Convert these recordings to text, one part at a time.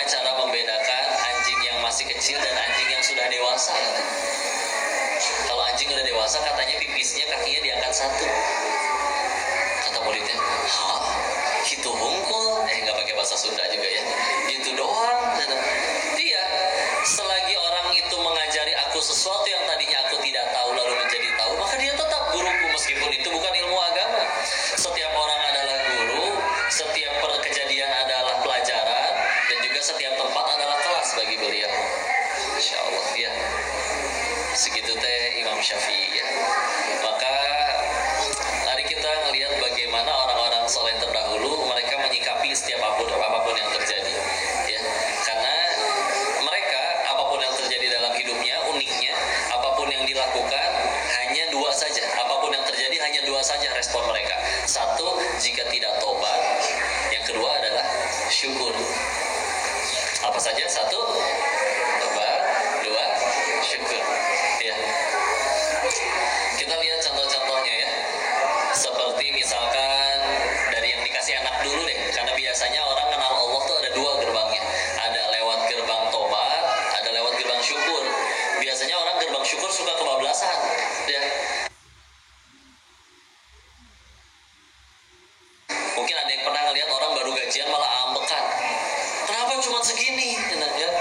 cara membedakan anjing yang masih kecil dan anjing yang sudah dewasa? Kalau anjing udah dewasa katanya pipisnya kakinya diangkat satu. Kata muridnya, hah? Itu hungkul? Nggak pakai bahasa Sunda juga ya. Itu doang. Iya, selagi orang itu mengajari aku sesuatu yang tadinya aku tidak tahu lalu menjadi tahu, maka dia tetap guruku meskipun itu bukan ilmu agama. Setiap orang adalah guru, setiap kejadian adalah pelajaran, dan juga setiap tempat adalah kelas bagi beliau. Insya Allah ya. Segitu teh Imam Syafi'i ya. Maka mari kita melihat bagaimana orang-orang soleh terdahulu mereka menyikapi setiap apapun yang terjadi ya. Karena mereka apapun yang terjadi dalam hidupnya, uniknya apapun yang dilakukan hanya dua saja. Apapun yang terjadi hanya dua saja respon mereka. Satu, jika tidak tobat. Yang kedua adalah syukur. Apa saja? Satu, tobat. Dua, syukur ya. Kita lihat contoh-contohnya ya. Seperti misalkan dari yang dikasih anak dulu deh. Karena biasanya orang kenal Allah tuh ada dua gerbangnya. Ada lewat gerbang tobat, ada lewat gerbang syukur. Biasanya orang gerbang syukur suka kebablasan ya. Mungkin ada yang pernah ngelihat orang baru gajian malah ambekan. Kenapa cuma segini? Ya.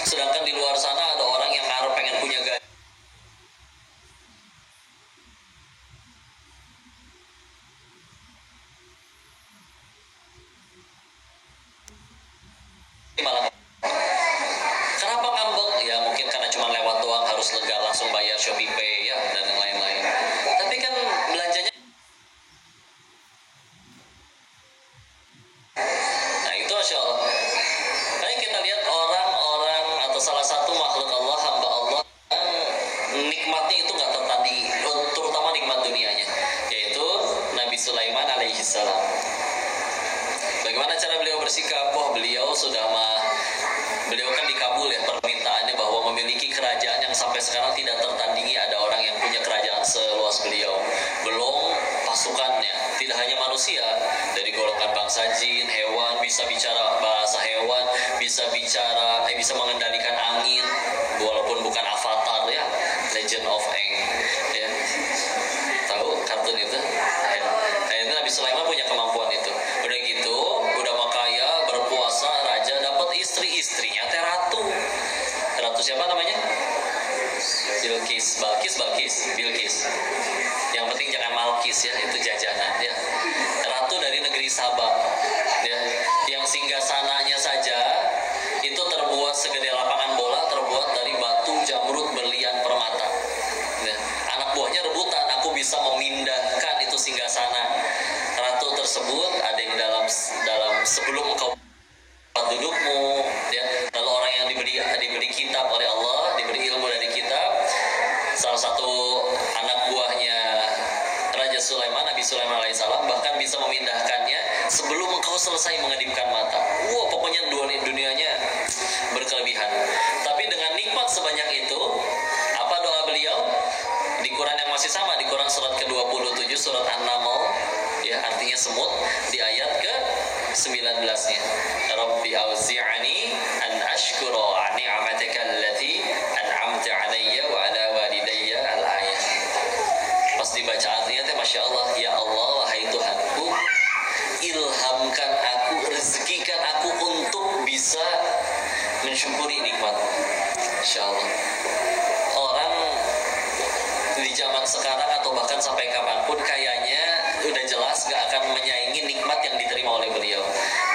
Sedangkan di luar sana ada orang yang pengen punya gaji malah. Kenapa ngambek? Ya mungkin karena cuma lewat doang, harus lega langsung bayar Shopee Pay ya dan yang lain-lain. Tapi kan belanjanya. Nah itu Masya Allah. Nah kita lihat orang-orang atau salah satu makhluk Allah, hamba Allah, nikmatnya itu nggak tertandingi, terutama nikmat dunianya, yaitu Nabi Sulaiman alaihissalam. Bagaimana cara beliau bersikap? Beliau kan dikabul ya permintaannya bahwa memiliki kerajaan yang sampai sekarang tidak tertandingi. Ada orang yang punya kerajaan seluas beliau. Belum pasukannya, tidak hanya manusia, dari golongan bangsa jin, hewan, bisa bicara bahasa hewan, bisa mengendalikan angin, walaupun bukan Avatar ya, Legend of Aang ya. Tahu kartun itu? Itu Nabi Sulaiman punya kemampuan itu. Udah gitu, udah makaya, berpuasa, raja, dapat istrinya teh ratu. Ratu siapa namanya? Bilqis. Yang penting jangan Malkis ya, itu jajanan ya. Ratu dari negeri Sabah ya. Yang singgasananya saja itu terbuat segede lapangan bola, terbuat dari batu jamrud berlian permata ya. Anak buahnya rebutan, aku bisa memindahkan itu singgasana ratu tersebut. Ada yang dalam sebelum engkau dudukmu ya. Lalu orang yang diberi kitab oleh Allah, diberi ilmu dari kitab, salah satu anak buahnya Raja Sulaiman, Nabi Sulaiman alaihissalam, bahkan bisa memindahkannya sebelum engkau selesai mengedipkan mata. Pokoknya dunianya berkelebihan. Tapi dengan nikmat sebanyak itu, apa doa beliau? Di Quran yang masih sama, di Quran surat ke-27, surat An-Naml ya, artinya semut, di ayat ke-19-nya. Rabbi auzi'ani an ashkura ni'mataka allati an'amta 'alayya wa 'ala walidayya al-ayat. Pas dibaca artinya teh Masya Allah, ya Allah wahai Tuhanku, ilhamkan aku, rezekikan aku untuk bisa mensyukuri nikmat. Insya Allah. Orang di zaman sekarang atau bahkan sampai kapanpun kayaknya udah jelas gak akan menyaingi nikmat yang diterima oleh beliau.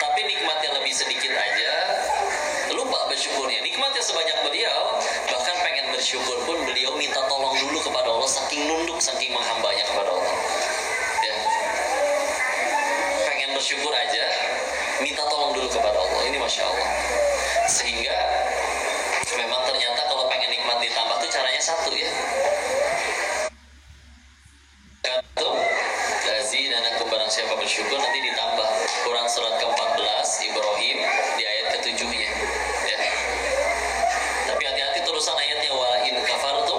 Tapi nikmat yang lebih sedikit aja lupa bersyukurnya. Nikmatnya sebanyak beliau, bahkan pengen bersyukur pun beliau minta tolong dulu kepada Allah, saking nunduk, saking menghambanya kepada Allah ya. Pengen bersyukur aja minta tolong dulu kepada Allah. Ini Masya Allah. Sehingga memang ternyata kalau pengen nikmat ditambah tuh caranya satu ya. Dan aku barang siapa bersyukur nanti ditambah. Quran surat ke-14 Ibrahim di ayat ke-7-nya ya. Tapi hati-hati terusan ayatnya, wa in kafartum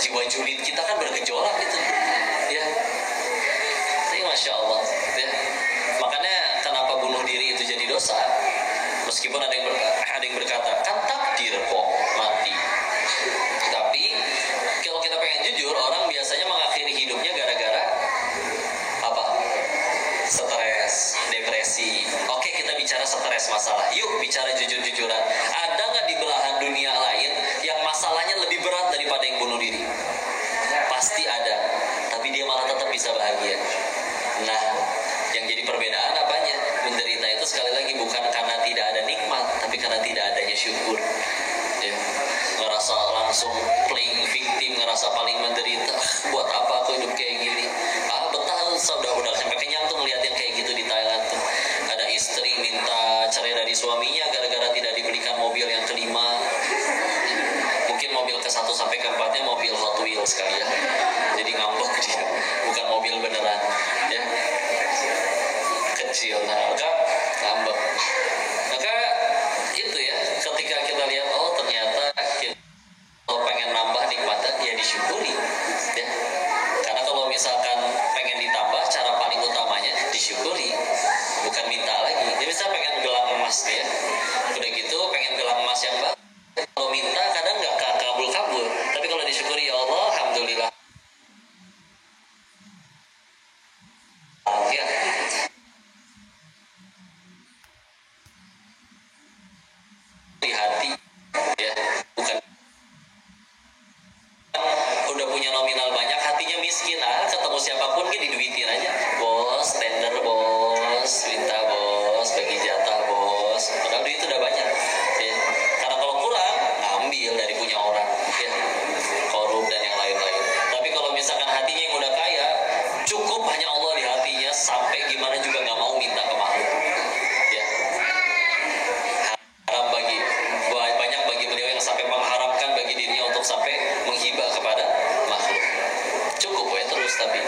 jiwa julid kita kan bergejolak gitu ya. Tapi masya Allah ya. Makanya kenapa bunuh diri itu jadi dosa, meskipun ada yang berkata kan takdir kok mati. Tapi kalau kita pengen jujur, orang biasanya mengakhiri hidupnya gara-gara apa? Stres, depresi. Oke, kita bicara stres masalah. Yuk bicara jujur-jujuran. Ada nggak di belahan dunia lain yang masalahnya lebih berat daripada yang bunuh diri? Pasti ada. Tapi dia malah tetap bisa bahagia. Nah, yang jadi perbedaan apanya? Menderita itu sekali lagi bukan karena tidak ada nikmat, tapi karena tidak adanya syukur. Ya. Ngerasa langsung playing victim, ngerasa paling menderita. Buat apa aku hidup kayak gini? Betah udah sampai kenyang tuh ngeliat yang kayak gitu di Thailand tuh. Ada istri minta cerai dari suaminya gara-gara tidak dibelikan mobil yang kelima. Mungkin mobil ke-1 sampai ke-4-nya mobil Hot Wheels kali ya. Jadi ngambek dia, bukan mobil beneran ya. Kecil, nah maka ngambek. Maka itu ya, ketika kita lihat oh ternyata kalau pengen nambah nikmatnya ya disyukuri ya. Karena kalau misalkan pengen ditambah, cara paling utamanya disyukuri, bukan minta lagi. Dia bisa pengen gelang emas ya, udah gitu pengen gelang emas yang bagus. Kalau minta kadang nggak kabul-kabul, tapi kalau disyukuri ya Allah alhamdulillah ya. Di hati ya, bukan udah punya nominal banyak hatinya miskin, ketemu siapapun kan diduitin aja, bos tender bos, minta bos, bagi jatah bos, padahal duit udah banyak ya. Karena kalau kurang ngambil dari punya orang ya, korup dan yang lain-lain. Tapi kalau misalkan hatinya yang udah kaya, cukup hanya Allah di hatinya, sampai gimana juga nggak mau minta ke makhluk ya. Haram banyak bagi beliau yang sampai mengharamkan bagi dirinya untuk sampai menghibah kepada makhluk. Cukup ya terus tapi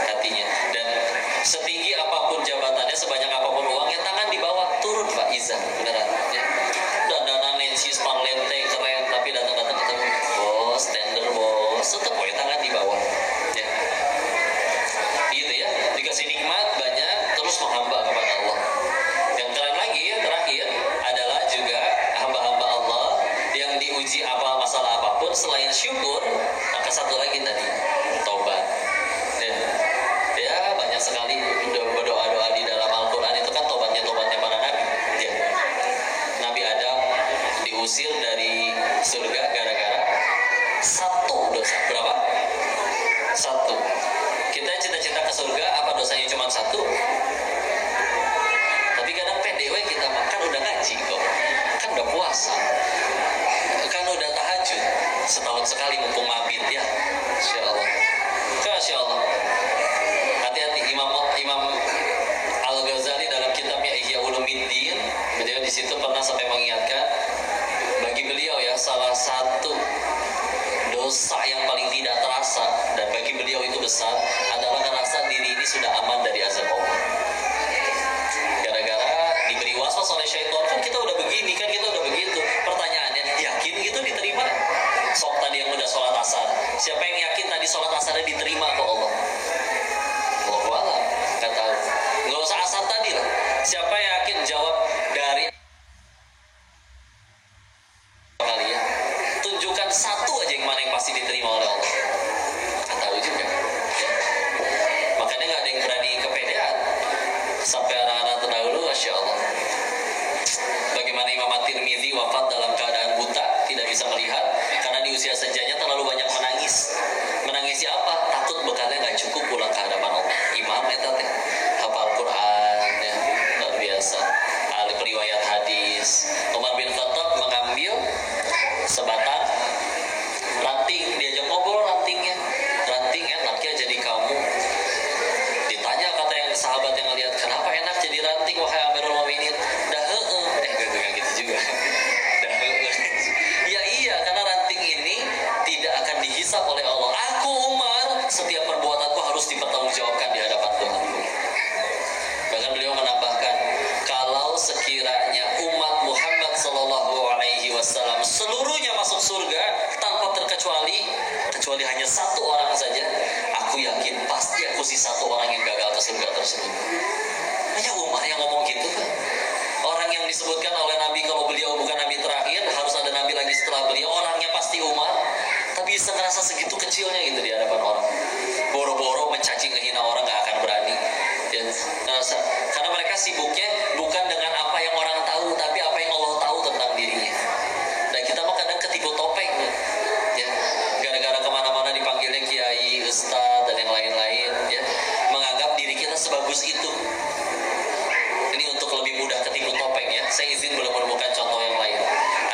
hatinya. Dan setinggi apapun jabatannya, sebanyak apapun uangnya, tangan di bawah turun Pak Iza beneran ya. Dandanan Nancy Spanlente keren, tapi datang-datang ketemu bos tender bos, tetap ya tangan di bawah ya. Gitu ya, dikasih nikmat banyak terus menghamba kepada Allah. Yang keren lagi ya, terakhir adalah juga hamba-hamba Allah yang diuji apa masalah apapun selain syukur, maka satu lagi tadi tobat ya. Banyak sekali berdoa-doa di dalam Al-Quran itu kan tobatnya para nabi ya. Nabi Adam diusir dari surga gara-gara satu dosa. Berapa? Satu. Kita cita-cita ke surga, apa dosanya cuma satu? Tapi kadang PDW kita makan udah ngaji kok, kan udah puasa, kan udah tahajud setahun sekali mumpung mabit ya. Masya Allah, Masya Allah. Hati-hati. Imam Al-Ghazali dalam kitabnya Ihya Ulumuddin, beliau di situ pernah sampai mengingatkan, bagi beliau ya salah satu dosa yang paling tidak terasa dan bagi beliau itu besar adalah merasa diri ini sudah aman dari azab Allah. Gara-gara diberi waswas oleh syaitan, kan kita udah begini, kan kita udah begitu. Pertanyaannya, yakin gitu diterima? Sok tadi yang udah sholat asar, siapa yang yakin tadi sholat asarnya diterima kok Allah? Allahu a'lam, nggak tahu. Nggak usah asar tadi lah. Siapa yang yakin jawab dari kalian? Tunjukkan satu aja yang mana yang pasti diterima oleh Allah. Nggak tahu juga. Ya. Makanya nggak ada yang berani kepedean. Sampai anak-anak terdahulu, Masya Allah. Bagaimana Imam At-Tirmidzi wafat dalam keadaan buta, tidak bisa melihat karena di usia senjanya terlalu banyak menangis. Menangisi apa? Takut hanya satu orang saja, aku yakin pasti aku si satu orang yang gagal ke surga tersebut. Hanya Umar yang ngomong gitu kan. Orang yang disebutkan oleh Nabi kalau beliau bukan Nabi terakhir, harus ada Nabi lagi setelah beliau, orangnya pasti Umar. Tapi ngerasa segitu kecilnya gitu di hadapan orang. Boro-boro mencaci ngehina orang gak akan berani. Ya, karena mereka sibuknya bukan dengan apa yang orang tahu, tapi apa yang Allah tahu tentang dirinya. Dan kita mah kadang ketipu topeng ya, gara-gara kemana-mana dipanggilnya kiai, ustaz dan yang lain-lain ya, menganggap diri kita sebagus itu. Ini untuk lebih mudah ketipu topeng ya. Saya izin belum menemukan contoh yang lain.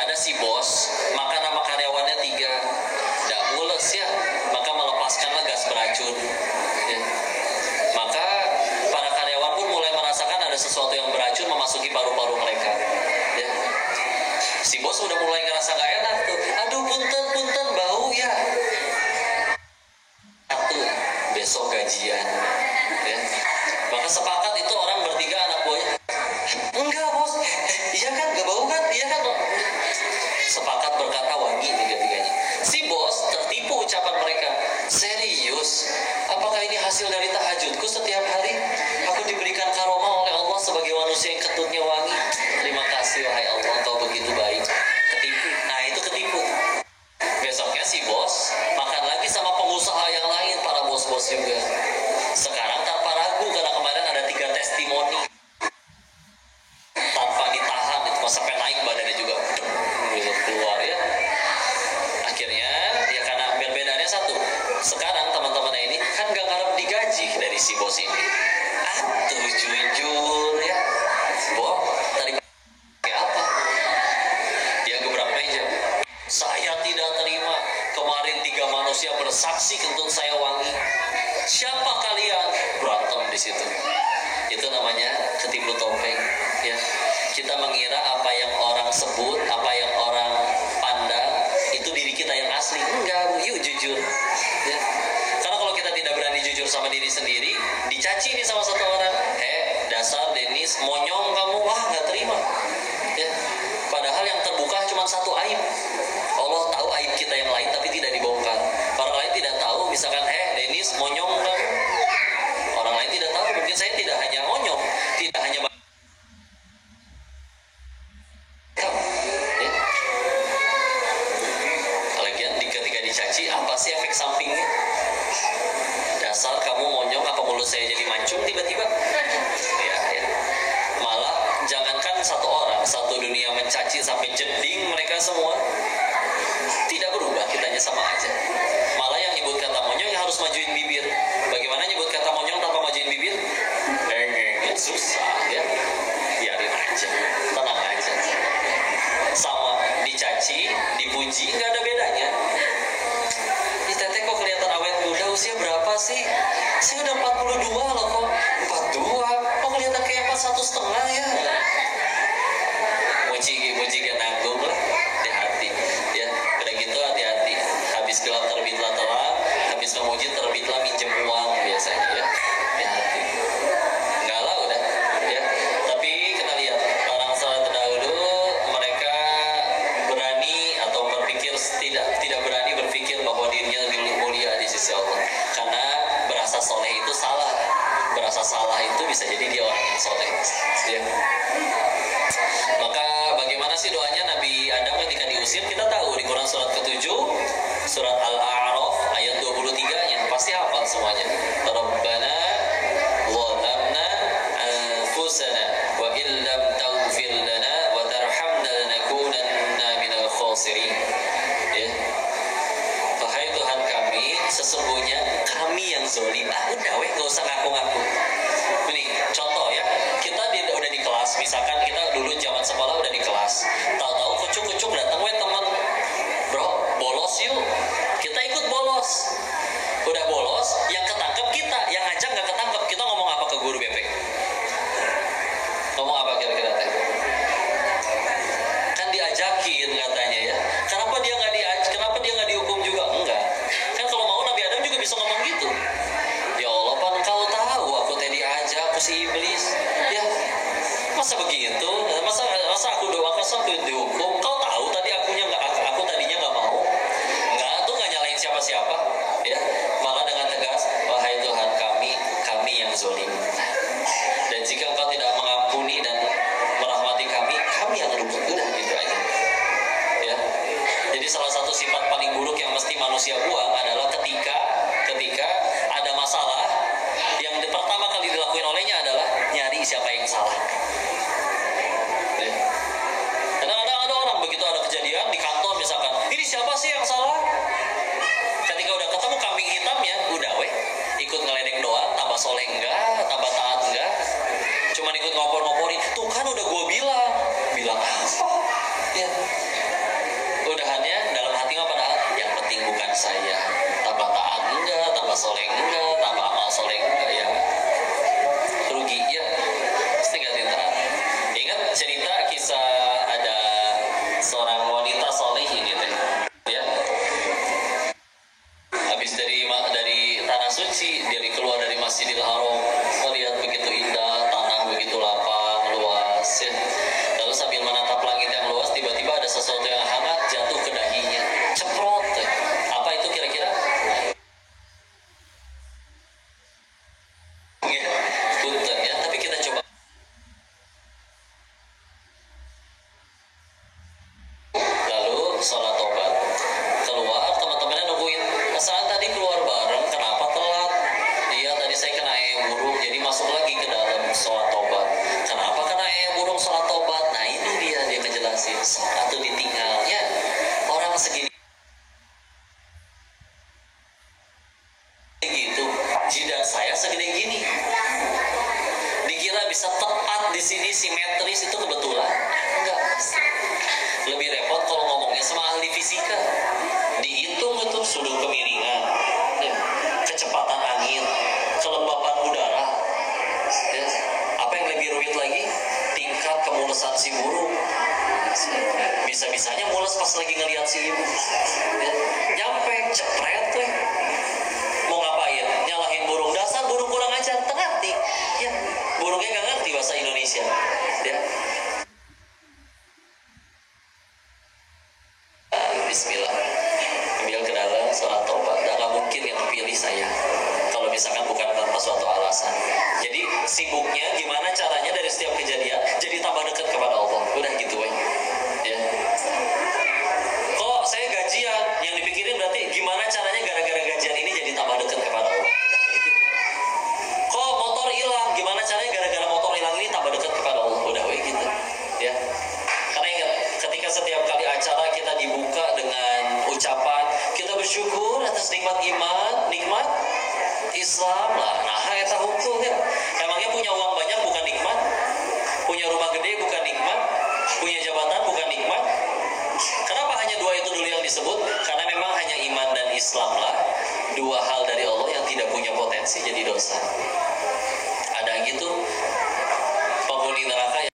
Ada si bos makan sama karyawannya 3, nggak mules ya, maka melepaskanlah gas beracun ya. Maka para karyawan pun mulai merasakan ada sesuatu yang beracun memasuki paru-paru mereka ya. Si bos udah mulai ngerasa gak enak tuh. Aduh punten bau ya. Satu, besok gajian ya. Maka sepakat itu orang bertiga anak buahnya. Enggak bos, iya kan, gak bau kan, iya kan. Sepakat berkata wangi tiga-tiganya. Si bos tertipu ucapan mereka. Serius, apakah ini hasil dari tahajudku setiap hari? Aku diberikan karomah oleh Allah sebagai manusia yang ketutnya wangi. Terima kasih wahai Allah, engkau begitu baik. Ketipu, nah itu ketipu. Besoknya si bos makan lagi sama pengusaha yang lain, para bos-bos juga. Sekarang tanpa ragu, karena kemarin ada 3 testimoni. Tanpa ditahan, itu sampai naik badannya juga. Bisa keluar ya. Akhirnya, ya karena perbedaannya satu. Sekarang teman-temannya ini kan gak ngarep digaji dari si bos ini. Tuh jujur ya. Boh, tadi kayak apa? Dia gebrak meja. Saya tidak terima. Kemarin 3 manusia bersaksi kentut saya wangi. Siapa kalian? Berantem di situ. Itu namanya ketipu topeng ya. Kita mengira apa yang orang sebut, apa yang orang pandang itu diri kita yang asli. Enggak, yuk jujur ya. Karena kalau kita tidak berani jujur sama diri sendiri, dicaci nih sama satu orang, dasar Dennis monyong kamu, wah nggak terima ya. Padahal yang terbuka cuma satu aib. Allah tahu aib kita yang lain tapi tidak dibongkar. Orang lain tidak tahu, misalkan Dennis monyong kamu, orang lain tidak tahu. Mungkin saya tidak hanya monyong, tidak hanya ya. Lagian ketika dicaci, apa sih efek sampingnya? Dasar kamu monyong, apa mulut saya jadi mancung tiba-tiba ya. Malah jangankan satu orang, satu dunia mencaci sampai jeding mereka semua, tidak berubah, kitanya sama aja. Malah yang nyebut kata monyong yang harus majuin bibir. Bagaimana nyebut kata monyong tanpa majuin bibir? Susah ya. Biarin aja, tenang aja. Sama dicaci, dipuji, nggak ada bedanya. Ini teteh kok kelihatan awet muda, usia berapa sih? Saya udah 42 loh kok. 42? Kok kelihatan kayak 41,5 ya? Muji kan nanggung lah. Hati-hati ya. Udah gitu hati-hati. Habis gelap terbitlah terang, habis memuji terbitlah minjem uang biasanya ya. Hati-hati. Enggak lah udah ya. Tapi kita lihat orang saleh terdahulu, mereka berani atau berpikir tidak berani berpikir bahwa dirinya lebih mulia di sisi Allah. Karena berasa soleh itu salah. Berasa salah itu bisa jadi dia orang yang soleh ya. Maka bagaimana sih doanya Nabi Adam ketika diusir? Kita tahu di Quran surat ke-7, surat Al-A'raf ayat 23-nya pasti hafal semuanya. Rabbana zalamna anfusana wa illam taghfir lana wa tarhamna lanakunanna minal khasirin ya. Wahai Tuhan kami, sesungguhnya kami yang zalim. Udah weh, gak usah ngaku-ngaku. Ini contoh ya, kita udah di kelas, misalkan kita dulu zaman sekolah udah di kelas, tahu-tahu kucuk-kucuk datang, weh teman, bro, bolos yuk, kita ikut bolos. Udah bolos, yang ketangkep kita, yang ngajak nggak ketangkep, kita ngomong apa ke guru BP? Ngomong apa kira-kira teh? Kan diajakin katanya ya. Kenapa dia nggak dihukum juga? Enggak. Kan kalau mau Nabi Adam juga bisa ngomong gitu. Ya Allah, pan kau tahu aku tadi diajak, aku si iblis. Ya, masa begitu? Masa aku doakan sampai dihukum? Kau tahu tadi aku tadinya nggak mau. Enggak, tuh nggak nyalain siapa-siapa. dari tanah suci, dari keluar dari Masjidil Haram, melihat begitu indah, tanah begitu lapang, luas ya. Lalu sambil menatap langit yang luas, tiba-tiba ada sesuatu yang hangat jatuh ke dahinya, ceprot ya. Apa itu kira-kira? Ya, punten ya, tapi kita coba. Lalu sholat tobat, keluar, teman-temannya nungguin. Saat tadi keluar bareng, kenapa telat? Iya, tadi saya kena yang burung, jadi masuk lagi ke dalam sholat tobat. Kenapa kena yang burung sholat tobat? Nah ini dia ngejelasin. Sholat itu ditinggalnya orang segini gitu, jidat saya segede gini. Dikira bisa tepat di sini simetris, itu kebetulan enggak. Lebih repot kalau ngomongnya sama ahli fisika. Dihitung itu sudut kemiringan, kecepatan angin, kelembapan udara. Ya. Apa yang lebih rumit lagi? Tingkat kemulusan si burung. Bisa-bisanya mulus pas lagi ngelihat si ibu. Ya. Nyampe, cepret tuh. Mau ngapain? Nyalahin burung. Dasar burung kurang ajar, ngerti. Ya. Burungnya gak ngerti bahasa Indonesia. Ya. Bismillah, ambil ke dalam sholat tobat. Gak mungkin yang pilih saya kalau misalkan bukan tanpa suatu alasan. Jadi sibuknya gimana caranya dari setiap kejadian jadi tambah dekat kepada Allah. Udah gitu ya. Kok saya gajian, yang dipikirin berarti gimana caranya gara-gara gajian ini jadi tambah dekat kepada Allah. Kok motor hilang, gimana caranya gara-gara motor hilang ini tambah dekat kepada Allah. Udah gitu ya. Karena ingat, ketika setiap kali acara kita dibuka dengan ucapan kita bersyukur atas nikmat iman, nikmat Islam lah. Nah, eta hukum ya. Emangnya punya uang banyak bukan nikmat? Punya rumah gede bukan nikmat? Punya jabatan bukan nikmat? Kenapa hanya dua itu dulu yang disebut? Karena memang hanya iman dan Islam lah, dua hal dari Allah yang tidak punya potensi jadi dosa. Ada gitu penghuni neraka